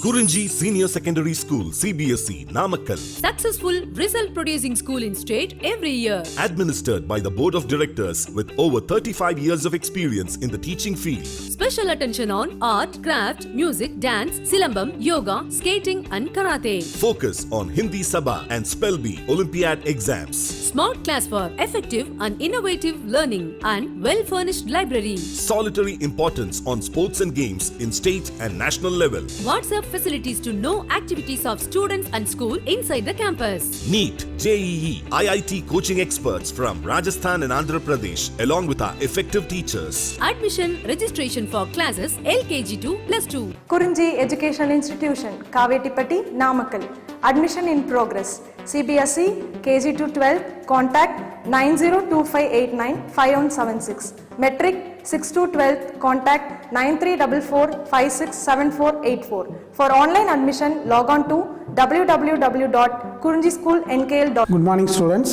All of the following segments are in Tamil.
Kurinji Senior Secondary School, CBSE, Namakkal. Successful result producing school in state every year. Administered by the Board of Directors with over 35 years of experience in the teaching field. Special attention on art, craft, music, dance, silambam, yoga, skating and karate. Focus on Hindi Sabha and Spell Bee Olympiad exams. Smart class for effective and innovative learning and well-furnished library. Solitary importance on sports and games in state and national level. WhatsApp facilities to know activities of students and school inside the campus. NEET, JEE, IIT coaching experts from Rajasthan and Andhra Pradesh along with our effective teachers. Admission registration for classes LKG to +2. Kurinji Educational Institution, Kavetipatti, Namakkal. Admission in progress. CBSE, KG to 12, contact 9025895176. Metric 6 to 12, contact 9344567484. For online admission, log on to www.kurinjischoolnkl.com. Good morning students.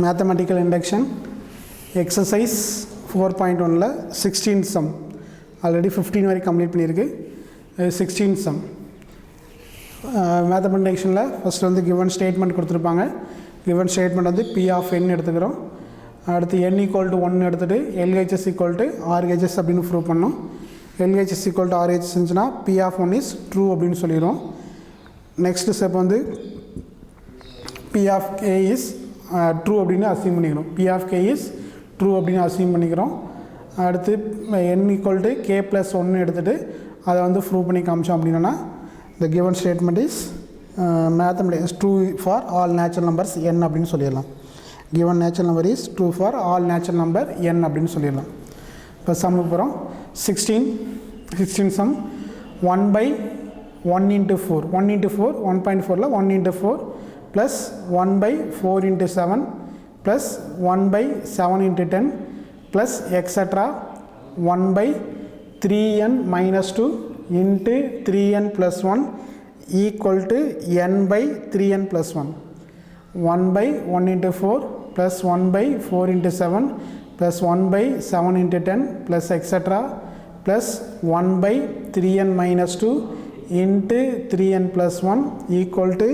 Mathematical induction exercise 4.1 la 16th sum already 15 வரை கம்ப்ளீட் பண்ணியிருக்கு. 16th sum மேத்தமெட்டிக்ஸில் ஃபஸ்ட் வந்து கிவன் ஸ்டேட்மெண்ட் கொடுத்துருப்பாங்க. கிவன் ஸ்டேட்மெண்ட் வந்து P of n எடுத்துக்கிறோம். அடுத்து n ஈக்குவல் டு 1 எடுத்துகிட்டு LHS ஈக்குவல் டு RHS அப்படின்னு ப்ரூவ் பண்ணோம். LHS ஈக்குவல் டு RHS இருந்துச்சுன்னா P of 1 இஸ் ட்ரூ அப்படின்னு சொல்லிடுவோம். நெக்ஸ்ட் ஸ்டெப் வந்து P of k is true அப்படின்னு அசியூம் பண்ணிக்கிறோம். P of k is true அப்படின்னு அசியூம் பண்ணிக்கிறோம். அடுத்து n ஈக்குவல் டு k + 1 எடுத்துகிட்டு அதை வந்து ப்ரூவ் பண்ணி காமிச்சோம் அப்படின்னா the given statement is mathematics true for all natural numbers n அப்படின்னு சொல்லிடலாம். given natural number is true for all natural number n அப்படின்னு சொல்லிடலாம். இப்போ சம் போகிறோம். 16 sum 1/1 into 4 1 into 4 1.4ல 1 into 4 plus 1/4 into 7 plus 1/7 into 10 plus etc 1/3n minus 2 into 3n plus 1 equal to n/3n plus 1. 1/1 into 4 plus 1/4 into 7 plus 1/7 into 10 plus etc plus 1/3n minus 2 into 3n plus 1 equal to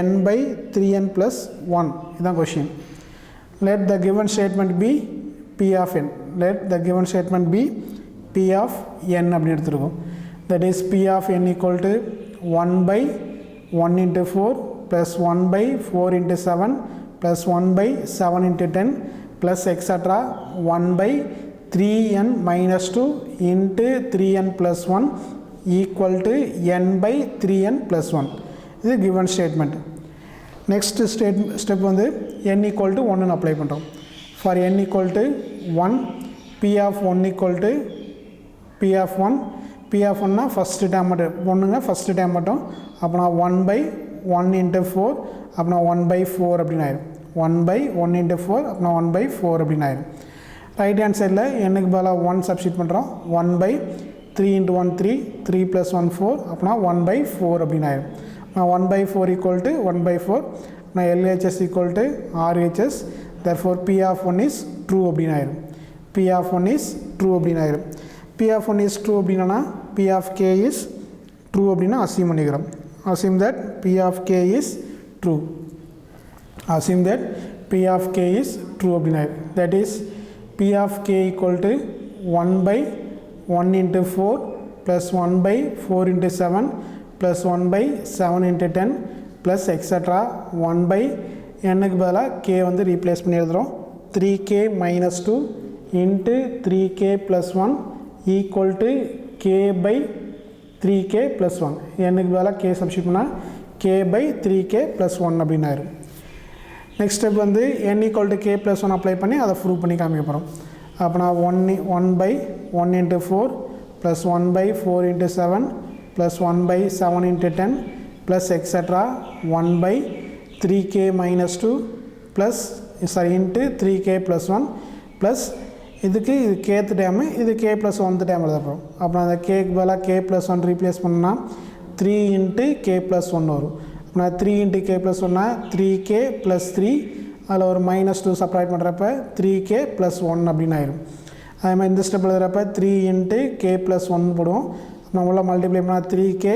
n/3n plus 1. This is question. Let the given statement be P of n. Let the given statement be P of n அப்படி எடுத்துருக்கோம். That is P of n equal to 1/1 into 4 plus 1/4 into 7 plus 1/7 into 10 plus etc 1/3n minus 2 into 3n plus 1 equal to n/3n plus 1. This is given statement. Next step வந்து n equal to 1 apply பண்ணுறோம். For n equal to 1 P of 1 equal to P of 1 P of 1 first dam மட்டும் ஒன்றுங்க ஃபஸ்ட்டு டேம் மட்டும் அப்போனா 1/1 into 4 அப்போனா 1/4 அப்படின்னு ஆயிடும். 1/1 into 4 அப்போனா 1/4 அப்படின்னு ஆயிடும். ரைட் ஹேண்ட் சைடில் என்னுக்கு பதிலாக 1 சப்ஸ்டிட் பண்ணுறோம். 1/3 into 1 3 3 + 1 4 அப்போனா 1/4 அப்படின்னு ஆயிடும். 1/4 equal to 1/4 நான் LHS equal to RHS therefore P of 1 is true அப்படின்னு ஆயிடும். P of 1 is true அப்படின்னு ஆயிடும். P of 1 is true அப்படின்னா P of k is true அப்படின்னா assume பண்ணிக்கிறோம். Assume that P of k is true. Assume that P of k is true அப்படின்னா that is P of k equal to 1/1 into 4 plus 1/4 into 7 plus 1/7 into 10 plus etc 1/nக்கு பதிலாக k வந்து ரீப்ளேஸ் பண்ணி எழுதுகிறோம். 3k minus 2 into 3k plus 1 equal to k/3k plus 1. என்னுக்கு பதிலாக k சப்ஸ்டிட் பண்ணால் k/3k plus 1 அப்படின்னு ஆயிரும். நெக்ஸ்ட் ஸ்டெப் வந்து n equal to k plus 1 apply பண்ணி அதை ப்ரூவ் பண்ணி காமிக்க போகிறோம். அப்போனா 1/1 into 4 plus 1/4 into 7 plus 1/7 into 10 plus etc 1/3k minus 2 plus into 3k plus 1 plus இதுக்கு இது kth டேமு இது k plus 1th டேம் எழுத போகிறோம். அப்புறம் அந்த கேக்கு பதிலாக k plus 1 ரீப்ளேஸ் பண்ணால் 3 into k plus 1 வரும். அப்புறம் 3 into k plus 1 3k plus 3 அதில் ஒரு -2 சப்ராக்ட் பண்ணுறப்ப 3k plus 1 அப்படின்னு ஆயிடும். அதே மாதிரி இந்த ஸ்டெப் எழுதுகிறப்ப 3 into k plus 1 போடுவோம். நம்ம உள்ள மல்டிப்ளை பண்ணால் 3k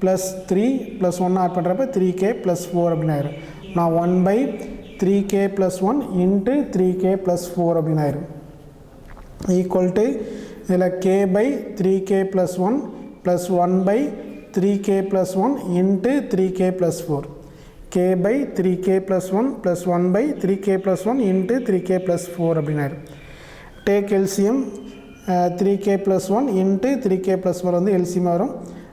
ப்ளஸ் 3 ப்ளஸ் 1 ஆட் பண்ணுறப்ப 3k ப்ளஸ் 4 அப்படின்னு ஆயிரும். நான் 1/3k plus 1 into 3k plus 4 அப்படின்னு ஆயிரும். ஈக்குவல் டு இதில் k/3k plus 1 plus 1/3k plus 1 into 3k plus 4. k/3k plus 1 plus 1/3k plus 1 into 3k plus 4 அப்படின்னு ஆயிரும். Take LCM 3k plus 1 into 3k plus 4 வந்து எல்சிஎம் வரும்.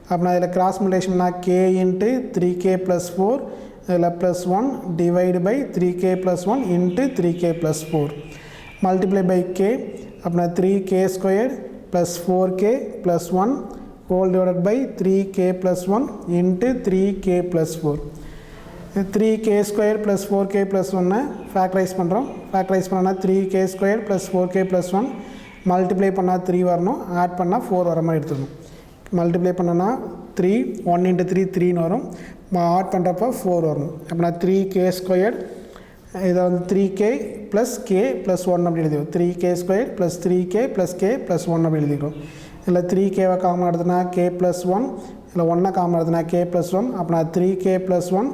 அப்படின்னா இதில் கிராஸ் மல்டிப்ளிகேஷன்னா k இன்ட்டு 3k ப்ளஸ் 4 இதில் plus 1 divide by 3k plus 1 into 3k plus 4 multiply by k அப்படின்னா 3k square plus 4k plus 1 whole divided by 3k plus 1 into 3k plus 4 3k square plus 4k plus 1 factorise பண்ணுறோம். ஃபேக்டரைஸ் பண்ணால் 3k square plus 4k plus 1 multiply பண்ணால் 3 வரணும், ஆட் பண்ணால் 4 வர மாதிரி எடுத்துக்கணும். மல்டிப்ளை பண்ணனா 3 1 இன்ட்டு 3 3ன்னு வரும், ஆட் பண்ணுறப்ப 4 வரணும். அப்படின்னா 3k ஸ்கொயர் இதை வந்து 3k ப்ளஸ் k ப்ளஸ் 1 அப்படி எழுதிக்கும். 3k square plus 3k plus k plus 1 அப்படி எழுதிக்கிறோம். இதில் 3kவை காமன் எடுத்துனா k ப்ளஸ் 1, இதில் 1 காமன் எடுத்துனா k ப்ளஸ் 1, அப்படின்னா 3k plus 1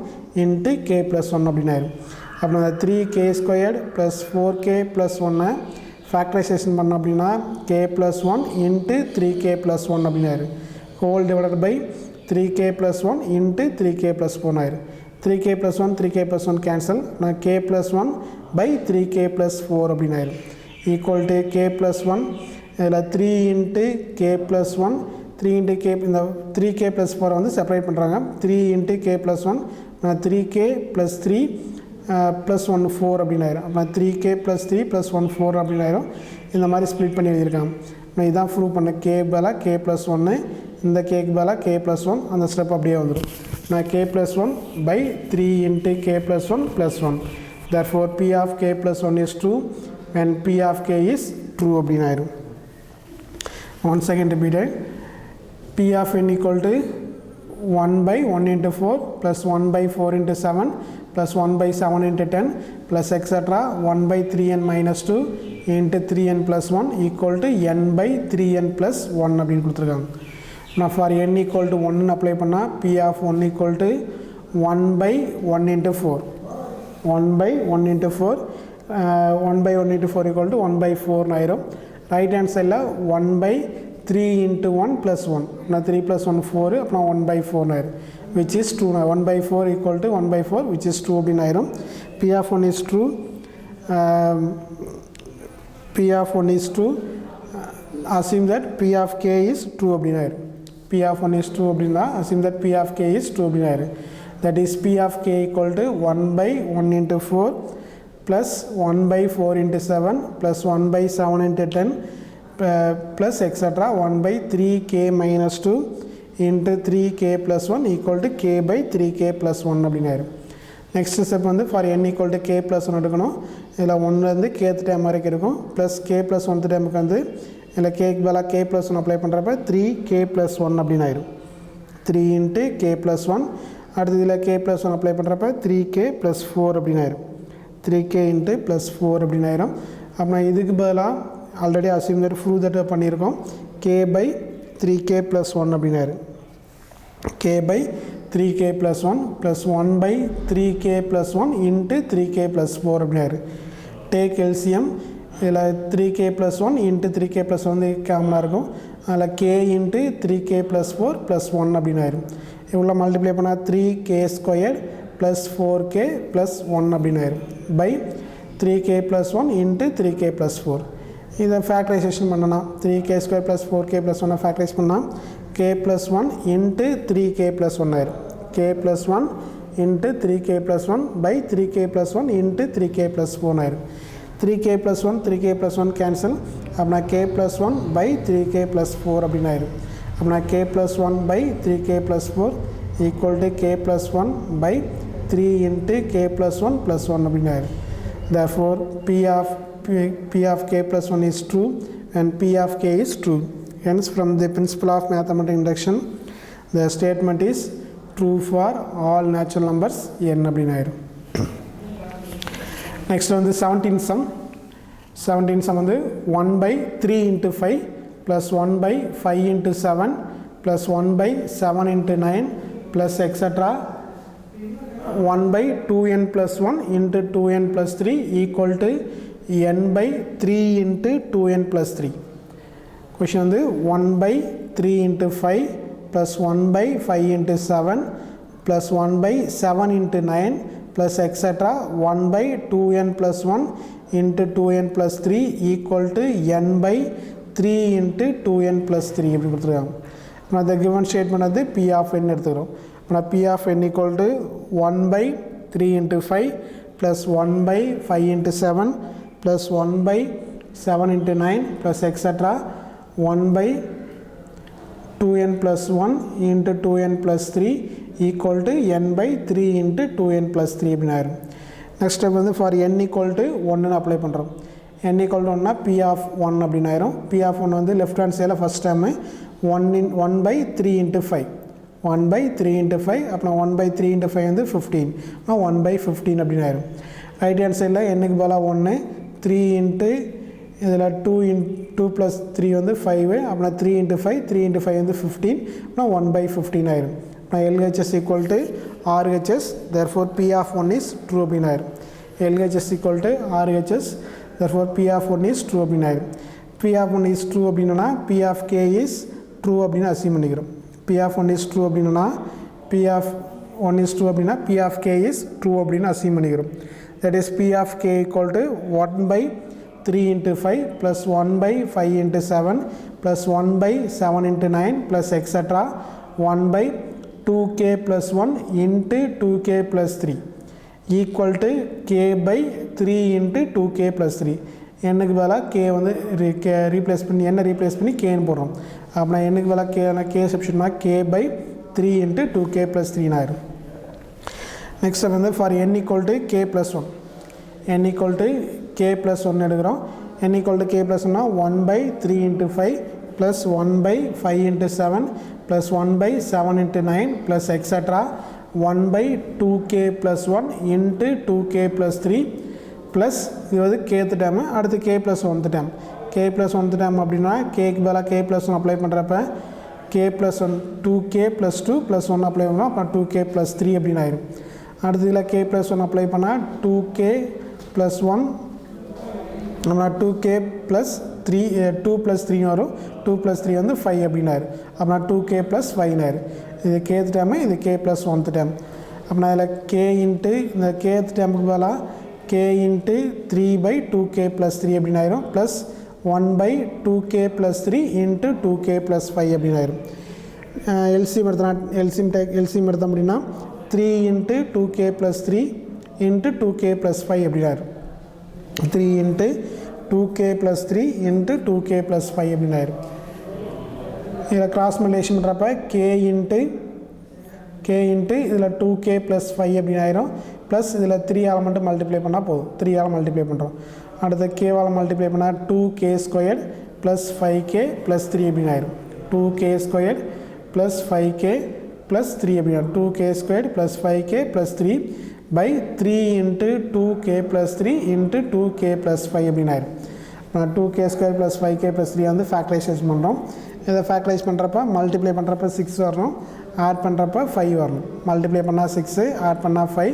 into k plus 1 அப்படின்னு ஆயிரும். அப்படின்னா 3k square plus 4k plus 1 factorisation பண்ணோம் அப்படின்னா k plus 1 into 3k plus 1 அப்படின்னு ஆயிரும். Whole divided by 3k plus 1 into 3k plus 1 ஆயிரும். 3k plus 1 3k plus 1 cancel, நான் k plus 1 by 3k plus 4 அப்படின்னு ஆயிரும். ஈக்குவல் டு k ப்ளஸ் 1 இதில் 3 into k plus 1 3 into k இந்த 3k ப்ளஸ் 4 வந்து செப்பரேட் பண்ணுறாங்க. 3 இன்ட்டு k ப்ளஸ் 1 நான் 3k ப்ளஸ் 3 ப்ளஸ் 1 4 அப்படின்னு ஆயிரும். அப்போ 3k ப்ளஸ் 3 ப்ளஸ் 1 4 அப்படின்னு ஆயிரும். இந்த மாதிரி ஸ்ப்ளிட் பண்ணி எழுதியிருக்காங்க. நான் இதான் ப்ரூவ் பண்ண k பதிலாக k ப்ளஸ் 1, இந்த கேக்கு பதிலாக k ப்ளஸ் 1, அந்த ஸ்டெப் அப்படியே வந்துடும். நான் k plus 1 by 3 into k plus 1 plus 1. therefore p of k plus 1 is true when p of k is true அப்படின்னு ஆயிரும். Once again repeated, p of n equal to 1/1 into 4 plus 1/4 into 7 plus 1/7 into 10 plus etc. 1/3n minus 2 into 3n plus 1 equal to n/3n plus 1 அப்படின்னு கொடுத்துருக்காங்க. நான் for n equal to 1 apply பண்ணால் p of 1 equal to 1/1 into 4 1/1 into 4 1/1 into 4 equal to 1/4 ஆயிரும். ரைட் ஹேண்ட் சைடில் 1/3 into 1 plus 1 நான் 3 plus 1 4 அப்புறம் 1/4 ஆயிரும், which is 2. 1/4 equal to 1/4 which is 2 அப்படின்னு ஆயிரும். p of 1 is true. p of 1 is true. Assume that p of k is true அப்படின்னு ஆயிரும். p of 1 is true அப்படின்னா assume that p of k is true அப்படின்னு ஆயிரும். that is p of k equal to 1/1 into 4 plus 1/4 into 7 plus 1/7 into 10 plus etc. 1/3k minus 2 into 3k plus 1 equal to k/3k plus 1 அப்படின்னு ஆயிரும். நெக்ஸ்ட் ஸ்டெப் வந்து for n equal to k plus 1 எடுக்கணும். இதில் 1லேருந்து kth டைம் வரைக்கும் இருக்கும். ப்ளஸ் k plus 1th டைமுக்கு வந்து இதில் கேக்கு பதிலாக k plus 1 அப்ளை பண்ணுறப்ப 3k plus 1 அப்படின்னு ஆயிரும். 3 into k plus 1. அடுத்து இதில் k plus 1 அப்ளை பண்ணுறப்ப 3k plus 4 அப்படின்னு ஆயிரும். 3k into plus 4 அப்படின்னு ஆயிரும். அப்புறம் இதுக்கு பதிலாக already assume that prove that பண்ணியிருக்கோம். k/3k plus 1 அப்படின்னு ஆயிரும். k/3k plus 1 plus 1/3k plus 1 into 3k plus 4 அப்படின்னு ஆயிரும். டேக் எல்சிஎம் இதில் 3k plus 1 into 3k plus 1 வந்து காமனாக இருக்கும். அதில் k into 3k plus 4 plus 1 அப்படின்னு ஆயிரும். இவ்வளோ மல்டிப்ளை பண்ணால் 3k square plus 4k plus 1 அப்படின்னு ஆயிரும் by 3k plus 1 into 3k plus 4. இதை ஃபேக்டரைசேஷன் பண்ணலாம். 3k square plus 4k plus 1 factorise பண்ணால் k plus 1 into 3k plus 1 ஆயிரும். k plus 1 into 3k plus 1 by 3k plus 1 into 3k plus 4 ஆயிரும். 3k plus 1 3k plus 1 cancel, அப்படின்னா k plus 1 by 3k plus 4 அப்படின்னு ஆயிரும். அப்படின்னா k plus 1 by 3k plus 4 equal to k plus 1 by 3 into k plus 1 plus 1 அப்படின்னு ஆயிரும். therefore p of k plus 1 is true and p of k is true. Hence from the principle of mathematical induction the statement is true for all natural numbers n அப்படின்னு ஆயிரும். நெக்ஸ்ட் வந்து 17 சம் வந்து 1/3 into 5 plus 1/5 into 7 plus 1 by 7 into 9 plus etc. 1 by 2n plus 1 into 2n plus 3 equal to n by 3 into 2n plus 3. Question வந்து 1 by 3 into 5 plus 1 by 5 into 7 plus 1 by 7 into 9 plus etc. 1 by 2n plus 1 into 2n plus 3 equal to n by 3 into 2n plus 3 இப்படி கொடுத்துருக்காங்க. நான் the given statement வந்து p of n எடுத்துக்கிறோம். நான் p of n equal to 1 by 3 into 5 plus 1 by 5 into 7 plus 1 by 7 into 9 plus etc. 1 by 2n plus 1 into 2n plus 3 equal to n by 3 into 2n plus 3 அப்படின்னு ஆயிரும். நெக்ஸ்ட் ஸ்டெப் வந்து ஃபார் n equal to 1ன்னு அப்ளை பண்ணுறோம். n equal to 1னா p of 1 அப்படின்னு ஆயிரும். p of 1 வந்து லெஃப்ட் ஹேண்ட் சைடில் first time 1 by 3 into 5 1 by 3 into 5 அப்புறம் 1 by 3 into 5 வந்து 15 1 by 15 அப்படின்னு ஆயிரும். ரைட் ஹேண்ட் சைடில் என்னுக்கு பதிலாக 1 3 into இதில் 2 plus 3 வந்து 5 அப்புறம் 3 into 5 3 into 5 வந்து 15 அப்புறம் 1 by 15 ஆயிரும். அப்புறம் LHS equal to RHS therefore P of 1 is true அப்படின்னு ஆயிரும். LHS equal to RHS therefore P of 1 is true அப்படின்னு ஆயிரும். P of 1 is true அப்படின்னா P of K is true அப்படின்னு அசியூம் பண்ணிக்கிறோம். P of 1 is true அப்படின்னா P of 1 is true அப்படின்னா P of K is true அப்படின்னு அசியூம் பண்ணிக்கிறோம். That is P of K equal to 1 by 3 into 5 plus 1 by 5 into 7 plus 1 by 7 into 9 plus etc. 1 by 2k plus 1 into 2k plus 3 equal to k by 3 into 2k plus 3. என்னுக்கு பதிலாக k வந்து ரீப்ளேஸ் பண்ணி என்ன ரீப்ளேஸ் பண்ணி kன்னு போடுறோம். அப்படின்னா என்னுக்கு பதிலாக k சப்ஸ்டியூட் பண்ணால் k by 3 into 2k plus 3 ஆயிரும். நெக்ஸ்ட் வந்து for n equal to k plus 1 n equal to k plus 1 எடுக்கிறோம். n equal to k plus 1 1 by 3 into 5 plus 1 by 5 into 7 plus 1 by 7 into 9 plus etc. 1 by 2k plus 1 into 2k plus 3 plus இது வந்து kth டேம் அடுத்து k plus 1th term k plus 1th term அப்படின்னா kக்கு பதிலாக k plus 1 அப்ளை பண்ணுறப்ப k plus 1 2k plus 2 plus 1 apply பண்ணோம் அப்புறம் 2k plus 3 அப்படின்னு ஆயிரும். அடுத்து இதில் k plus 1 அப்ளை பண்ணால் 2k plus 1 நம்ம 2k plus 3 2 plus 3 வரும் 2 plus 3 வந்து 5 அப்படின்னு ஆயிரும். அப்புறம் 2k plus 5 ஆயிரும். இது kth டேமு இது k plus 1th டேம். அப்படின்னா இதில் k இன்ட்டு இந்த kth டேமுக்கு பதிலாக k into 3 by 2k plus 3 அப்படின்னு ஆயிரும் plus 1 by 2k plus 3 into 2k plus 5 அப்படின்னு ஆயிரும். எல்சிஎம் எடுத்தோம் அப்படின்னா 3 into 2k plus 3 into 2k plus 5 அப்படின்னு ஆயிரும். 3 into 2k plus 3 into 2k plus 5 அப்படின்னு ஆயிரும். இதில் கிராஸ் மல்டிப்ளிகேஷன் பண்ணுறப்ப k இன்ட்டு இதில் 2k plus 5 அப்படின்னு ஆயிரும் ப்ளஸ் இதில் 3 ஆல் மட்டும் மல்டிப்ளை பண்ணால் போதும் 3 ஆல் மல்டிப்ளை பண்ணுறோம். அடுத்து கேவால் மல்டிப்ளை பண்ணால் 2k square plus 5k plus 3 அப்படின்னு ஆயிரும். 2k square plus 5k plus 3 அப்படின்னு 2k square plus 5k plus 3 by 3 into 2k plus 3 into 2k plus 5 அப்படின்னு ஆயிரும். 2k square plus 5k plus 3 வந்து ஃபேக்டரைசேஷன் பண்ணுறோம். இதை ஃபேக்டரைஸ் பண்ணுறப்ப மல்டிப்ளை பண்ணுறப்ப 6 வரணும் ஆட் பண்ணுறப்ப 5 வரணும். மல்டிப்ளை பண்ணால் 6 ஆட் பண்ணால் 5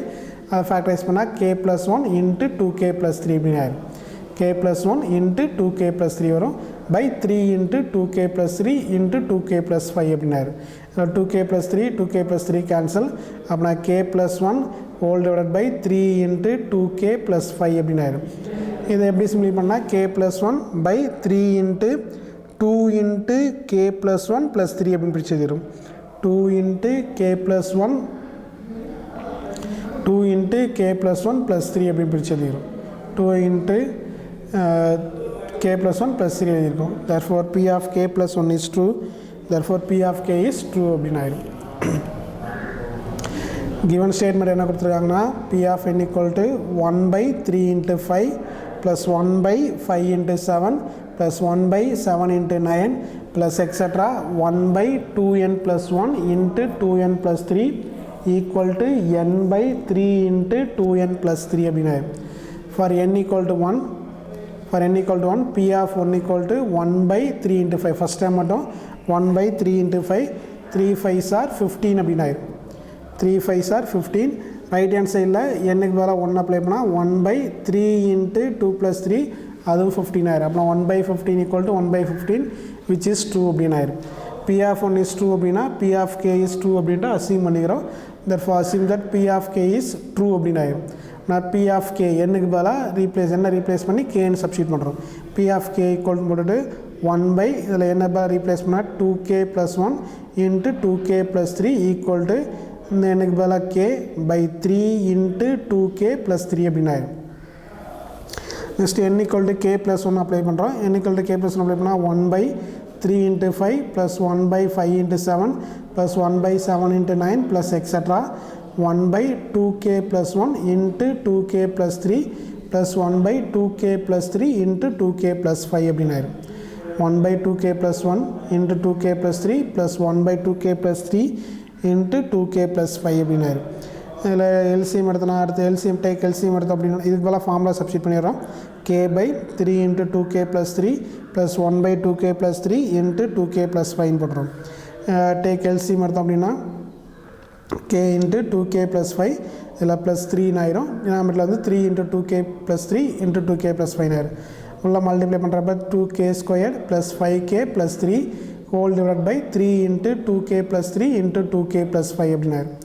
அதை ஃபேக்டரைஸ் பண்ணால் k plus 1 into 2k plus 3 அப்படின்னு ஆயிரும். k plus 1 into 2k plus 3 வரும் by 3 into 2k plus 3 into 2k plus 5 அப்படின்னு ஆயிரும். 2k plus 3 2k plus 3 cancel அப்படின்னா k plus 1 whole divided by 3 into 2k plus 5 அப்படின்னு ஆயிரும். இதை எப்படி சிம்பிளை பண்ணால் k plus 1 by 3 into 2 into k plus 1 plus 3 அப்படின்னு பிரிச்சு எழுதிடும். 2 into k plus 1 2 into k plus 1 plus 3 அப்படின்னு பிரிச்சு எழுதிடும். 2 into k plus 1 plus 3 எழுதியிருக்கோம். therefore p of k plus 1 is true. therefore p of k is true அப்படின்னு ஆயிரும். given statement என்ன கொடுத்துருக்காங்கன்னா p of n equal to 1 by 3 into 5 plus 1 by 5 into 7 plus 1 by 7 into 9 plus etc. 1 by 2n plus 1 into 2n plus 3 equal to n by 3 into 2n plus 3 அப்படின்னா for n equal to 1 p of 1 equal to 1 by 3 into 5 first time மட்டும் 1 by 3 into 5, 3 5s are 15 அப்படின்னு ஆயிரும். 3 5s are 15. ரைட் ஹேண்ட் சைடில் என்னுக்கு பதிலாக 1 அப்ளை பண்ணால் 1 by 3 into 2 plus 3 அதுவும் 15 ஆயிரும். அப்புறம் 1 by 15 equal to 1 by 15 which is 2 அப்படின்னு ஆயிரும். P of 1 is 2 அப்படின்னா P of k is 2 அப்படின்ட்டு அசீம் பண்ணிக்கிறோம். therefore assume that P of k is true அப்படின்னு ஆயிரும். நான் P of k என்னுக்கு பதிலாக ரீப்ளேஸ் பண்ணி kன்னு சப்ஸ்டியூட் பண்ணுறோம். P of k equal to போட்டுட்டு 1 by இதில் என்ன பதிலாக ரீப்ளேஸ் பண்ணால் 2k plus 1 into 2k plus 3 equal to இந்த எனக்கு பதிலாக k by 3 into 2k plus 3 அப்படின்னு ஆயிரும். Next n equal to k plus 1 apply பண்ணுறோம். n equal to k plus 1 apply பண்ணால் 1 by 3 into 5 plus 1 by 5 into 7 plus 1 by 7 into 9 plus etc. 1 by 2k plus 1 into 2k plus 3 plus 1 by 2k plus 3 into 2k plus 5 அப்படின்னு ஆயிரும். 1 by 2k plus 1 into 2k plus 3 plus 1 by 2k plus 3 into 2k plus 5 அப்படின்னு ஆயிரும். இதில் எல்சிஎம் எடுத்தனா அடுத்து எல்சிஎம் டேக் எல்சிஎம் எடுத்தோம் அப்படின்னா இதுக்கு பதிலாக ஃபார்முலா சப்ஸ்டியூட் பண்ணிடுறோம். k by 3 into 2k plus 3 plus 1 by 2k plus 3 into 2k plus 5 போட்டுரும். டேக் எல்சிஎம் எடுத்தோம் அப்படின்னா k into 2k plus 5 இதில் ப்ளஸ் 3 ஆயிரும். டினாமினேட்டரில் வந்து 3 into 2k plus 3 into 2k plus 5 ஆயிரும். உள்ள மல்டிப்ளை பண்ணுறப்ப 2k squared plus 5k plus 3 whole divided by 3 into 2k plus 3 into 2k plus 5 அப்படின்னு ஆயிரும்.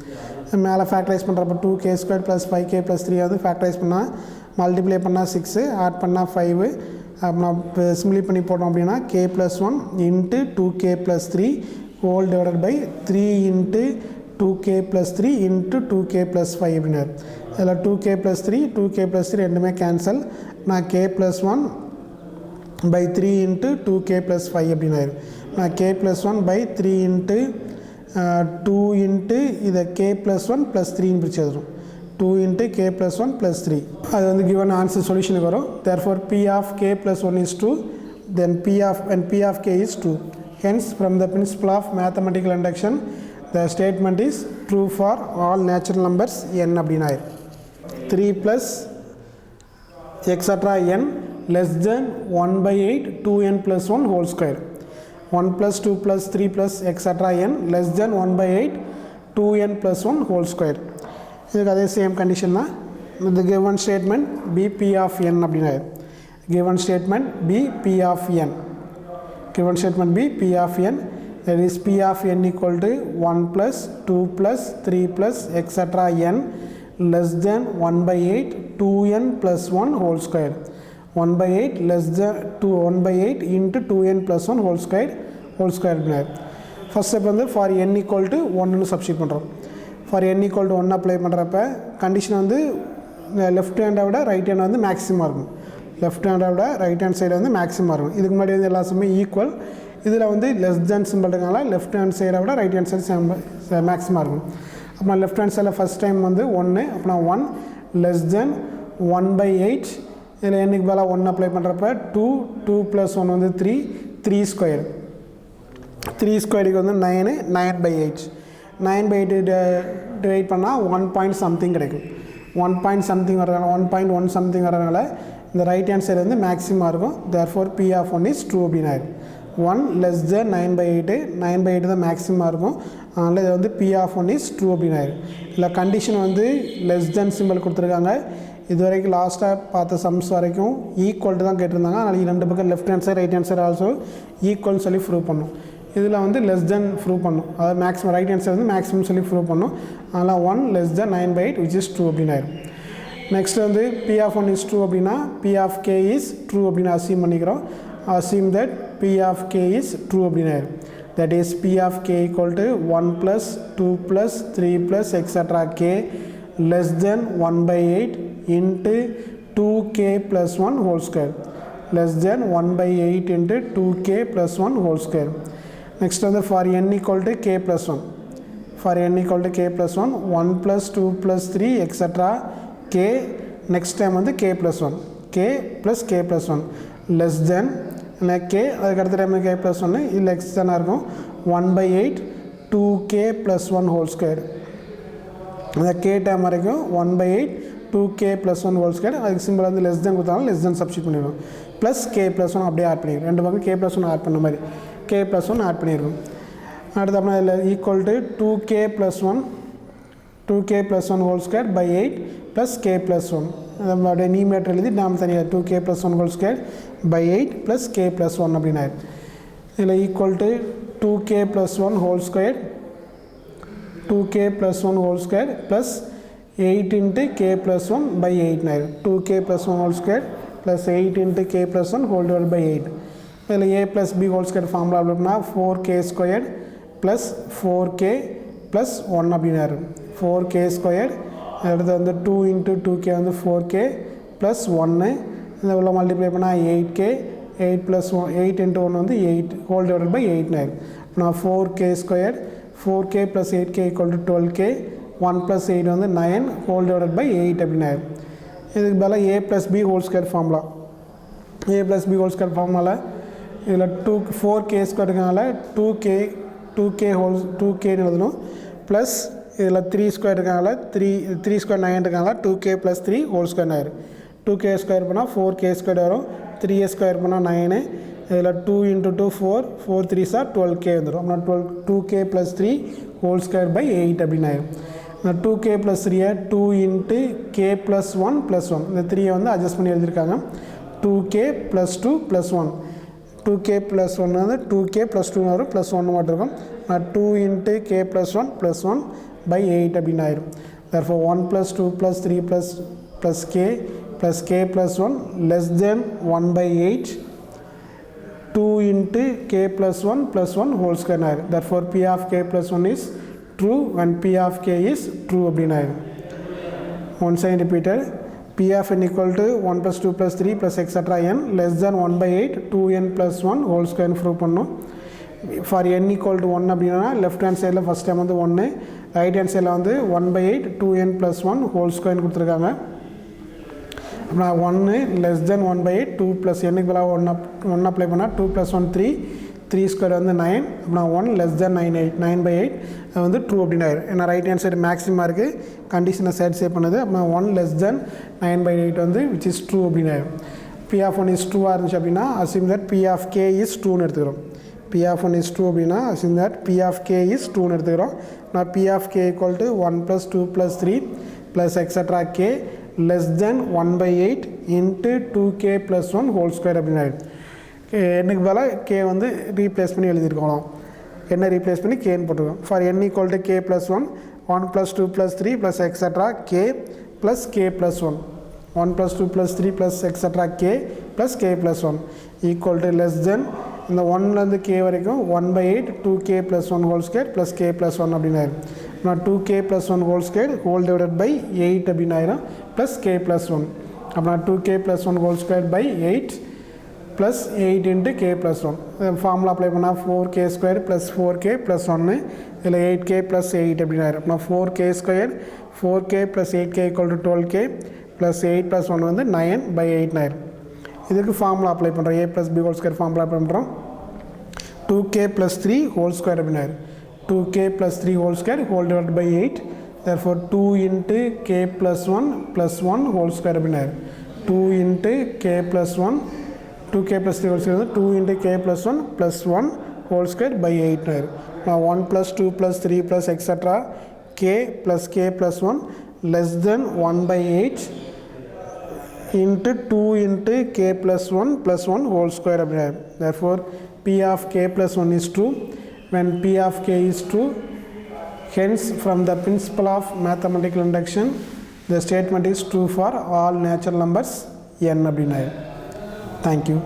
மேலே ஃபேக்டரைஸ் பண்ணுறப்ப 2k squared plus 5k plus 3 வந்து ஃபேக்டரைஸ் பண்ணால் மல்டிப்ளை பண்ணால் 6 ஆட் பண்ணால் 5 அப்புறம் சிம்பிளி பண்ணி போட்டோம் அப்படின்னா k plus 1 into 2k plus 3 whole divided by 3 into 2k plus 3 into 2k plus 5 அப்படின்னாரு. இதில் 2k plus 3 2k plus 3 ரெண்டுமே கேன்சல். நான் k plus 1 by 3 into 2k plus 5 அப்படின்னாரு. நான் k plus 1 by 3 into 2 into இதை k plus 1 plus 3 பிரிச்சு எழுதுறோம். 2 into k plus 1 plus 3 அது வந்து given answer சொல்யூஷனுக்கு வரும். therefore p of k plus 1 is 2 then p of k is 2. hence from the principle of mathematical induction the statement is true for all natural numbers n அப்படின்னா 3 plus etc n less than 1 by 8 2n plus 1 whole square. 1 plus 2 plus 3 plus etc n less than 1 by 8 2n plus 1 whole square. இதுக்கு அதே சேம் கண்டிஷன் தான். இந்த given statement b p of n அப்படின்னா given statement b p of n given statement b p of n that is p of n equal to 1 plus 2 plus 3 plus etc n less than 1 by 8 2n plus 1 whole square. 1 by 8 less than 1 by 8 into 2n plus 1 whole square அப்படின்னாரு. ஃபர்ஸ்ட் ஸ்டெப் வந்து ஃபார் n equal to 1ன்னு சப்ஸ்டியூட் பண்ணுறோம். For n equal to 1 apply பண்ணுறப்ப கண்டிஷன் வந்து லெஃப்ட் ஹேண்டை விட ரைட் ஹேண்ட் வந்து மேக்ஸிமம் இருக்கும். லெஃப்ட் ஹேண்டை விட ரைட் ஹேண்ட் சைடு வந்து மேக்ஸிமம் இருக்கும். இதுக்கு முன்னாடி வந்து எல்லா சமயம் ஈக்குவல். இதில் வந்து லெஸ் தேன் சிம்பிள் இருக்கனால லெஃப்ட் ஹேண்ட் சைடை விட ரைட் ஹேண்ட் சைடு மேக்ஸிமம் இருக்கும். அப்புறம் லெஃப்ட் ஹேண்ட் சைடில் ஃபஸ்ட் டைம் வந்து 1 அப்புறம் 1 லெஸ் தென் 1 by 8 இதில் என்னைக்கு மேலே 1 அப்ளை பண்ணுறப்ப 2 plus 1 வந்து 3 ஸ்கொயர். 3 ஸ்கொயருக்கு வந்து 9 by 8 9 by 8 டிவைட் பண்ணால் 1 point something கிடைக்கும். 1 point something வரதுனால 1.1 something வரதுனால இந்த ரைட் ஹேண்ட் சைடு வந்து மேக்ஸிமம் இருக்கும். therefore p of 1 is true அப்படின்னா 1 less than 9 by 8 9 by 8 தான் மேக்ஸிமம் இருக்கும். அதனால் இது வந்து p of 1 is true அப்படின்னா இல்லை கண்டிஷன் வந்து லெஸ் தென் சிம்பிள் கொடுத்துருக்காங்க. இது வரைக்கும் லாஸ்ட்டாக பார்த்த சம்ஸ் வரைக்கும் ஈக்குவல்ட்டு தான் கேட்டிருந்தாங்க. அதனால் ரெண்டு பக்கம் left hand side right hand side also ஈக்குவல்னு சொல்லி ப்ரூவ் பண்ணும். இதில் வந்து லெஸ் தென் ப்ரூவ் பண்ணும். அதாவது மேக்ஸிமம் ரைட் ஹேண்ட் சைடு வந்து மேக்ஸிமம் சொல்லி ப்ரூவ் பண்ணும். அதனால் 1 less than 9 by 8 which is true அப்படின்னு ஆயிடும். நெக்ஸ்ட் வந்து p of 1 is true அப்படின்னா p of k is true அப்படின்னு அசீம் பண்ணிக்கிறோம். assume that p of k is true அப்படின்னு ஆயிடும். that is p of k equal to 1 plus 2 plus 3 plus etc k less than 1 by 8 into 2k plus 1 whole square less than 1 by 8 into 2k plus 1 whole square. next வந்து for n equal to k plus 1 for n equal to k plus 1 1 plus 2 plus 3 etc k next time வந்து k plus 1 k plus k plus 1 less than k அதுக்கு அடுத்த டைம் k plus 1 இதில் x தானே இருக்கும் 1 by 8 2k plus 1 whole square. அந்த k டைம் வரைக்கும் 1 by 8 2k plus 1 whole square. அதுக்கு சிம்பிள் வந்து லெஸ் தென் கொடுத்தாலும் லெஸ் தென் சப்ஸ்டியூட் பண்ணிடுவோம். ப்ளஸ் k plus 1 அப்படியே ஆட் பண்ணிடுவோம். ரெண்டு பக்கம் k plus 1 ஆட் பண்ண மாதிரி k plus 1 ஆட் பண்ணியிருக்கோம். அடுத்து அப்படின்னா இதில் equal to 2k plus 1 whole square by 8 plus k plus 1. அப்படியே நியூமரேட்டர் எழுதி நாம் தனியாக 2k plus 1 whole square by 8 plus k plus 1 அப்படின்னு ஆயிடும். இதில் equal to 2k plus 1 whole square 2k plus 1 whole square plus 8 into k plus 1 by 8 ஆயிடும். 2k plus 1 whole square plus 8 into k plus 1 whole divided by 8. இதில் a plus b whole square formula அப்படின்னா 4k squared plus 4k plus 1 அப்படின்னு ஆயிடும். 4k squared அடுத்து வந்து 2 into 2k வந்து 4k plus 1 இதை உள்ள மல்டிப்ளை பண்ணால் 8k 8 plus 1 8 into 1 வந்து 8 whole divided by 8 ஆயிடும். நான் 4k squared 4k plus 8k equal to 12k 1 plus 8 வந்து 9 whole divided by 8 அப்படின்னு ஆயிடும். இதுக்கு பதிலாக a plus b whole square formula a plus b whole square ஃபார்முலாவில் இதில் 4k ஸ்கொயர் இருக்கனால 2k எழுதணும் ப்ளஸ் இதில் 3 ஸ்கொயர் இருக்கனால 3 ஸ்கொயர் 9 இருக்கனால 2k plus 3 ஹோல் ஸ்கொயர் ஆயிடும். 2k ஸ்கொயர் பண்ணால் 4k ஸ்கொயர் வரும் 3a ஸ்கொயர் பண்ணால் 9 இதில் 2 into 2 4 4 3s are 12k வந்துடும். அப்படின்னா 2k plus 3 whole square by 8 அப்படின்னு ஆயிடும். இந்த 2k plus 3 2 into k plus 1 plus 1 இந்த 3 வந்து அட்ஜஸ்ட் பண்ணி எழுதியிருக்காங்க. 2k plus 2 plus 1 2k plus 1 வந்து 2k plus 2 வரும் plus 1 மட்டும் இருக்கும். 2 into k plus 1 plus 1 by 8 அப்படின்னு ஆயிடும். therefore 1 plus 2 plus 3 plus k plus 1 less than 1 by 8 2 into k plus 1 plus 1 whole square ஆயிடும். therefore p of k plus 1 is true when p of k is true அப்படின்னு ஆயிடும். once again repeated p of n equal to 1 plus 2 plus 3 plus etc n less than 1 by 8 2n plus 1 whole square prove பண்ணணும். for n equal to 1 அப்படின்னா லெஃப்ட் ஹேண்ட் சைடில் ஃபஸ்ட் டைம் வந்து 1 ரைட் ஹேண்ட் சைடில் வந்து 1 by 8 2n plus 1 ஹோல் ஸ்கொயர்னு கொடுத்துருக்காங்க. அப்படின்னா 1 less than 1 by 8 2 plus n பதிலாக 1 அப்ளை பண்ணால் 2 plus 1 3 ஸ்கொயர் வந்து 9 அப்படின்னா 1 less than 9 by 8 அது வந்து ட்ரூ அப்படின்னு ஆயிடும். ஏன்னா ரைட் ஹேண்ட் சைடு மேக்ஸிமம் இருக்குது கண்டிஷனை சேவ் பண்ணுது. அப்படின்னா 1 less than 9 by 8 வந்து which is true அப்படின்னு ஆயிடும். p of 1 is ட்ரூவாக இருந்துச்சு அப்படின்னா assume that p of k is ட்ரூன்னு எடுத்துக்கிறோம். p of 1 is true அப்படின்னா assume that p of k is ட்ரூன்னு எடுத்துக்கிறோம். நான் p of k equal to 1 plus 2 plus 3 plus etc k less than 1 by 8 into 2k plus 1 whole square அப்படின்னு ஆயிடும். என்னுக்கு பதிலாக k வந்து ரீப்ளேஸ் பண்ணி எழுதியிருக்கோம். என்ன ரீப்ளேஸ் பண்ணி கேன்னு போட்டுருக்கோம். For n equal to k plus 1 plus 2 plus 3 plus etc k plus k plus 1 plus 2 plus 3 plus etc k plus k plus 1 equal to less than இந்த 1லேருந்து k வரைக்கும் 1 by 8 2k plus 1 whole square plus k plus 1 அப்படின்னு ஆயிடும். நான் 2k plus 1 whole square whole divided by 8 அப்படின்னு ஆயிடும் plus k plus 1 அப்படின்னா 2k plus 1 whole square by 8 plus 8 into k plus 1 formula apply பண்ணால் 4k square plus 4k plus 1 இதில் 8k plus 8 அப்படின்னு ஆயிடும். அப்படின்னா 4k square 4k plus 8k equal to 12k plus 8 plus 1 வந்து 9 by 8 ஆயிடும். இதுக்கு ஃபார்முலா அப்ளை பண்ணுறோம். a plus b whole square formula apply பண்ணுறோம். 2k plus 3 whole square அப்படின்னு ஆயிடும். 2k plus 3 whole square whole divided by 8 therefore 2 into k plus 1 whole square அப்படின்னு ஆயிடும். 2 into k plus 1 2k plus 3 whole square 2 into k plus 1 plus 1 whole square by 8 ஆயிடும். now 1 plus 2 plus 3 plus etc k plus k plus 1 less than 1 by 8 into 2 into k plus 1 whole square அப்படின்னு ஆயிடும். therefore p of k plus 1 is true when p of k is true. hence from the principle of mathematical induction the statement is true for all natural numbers n அப்படின்னு ஆயிடும். Thank you.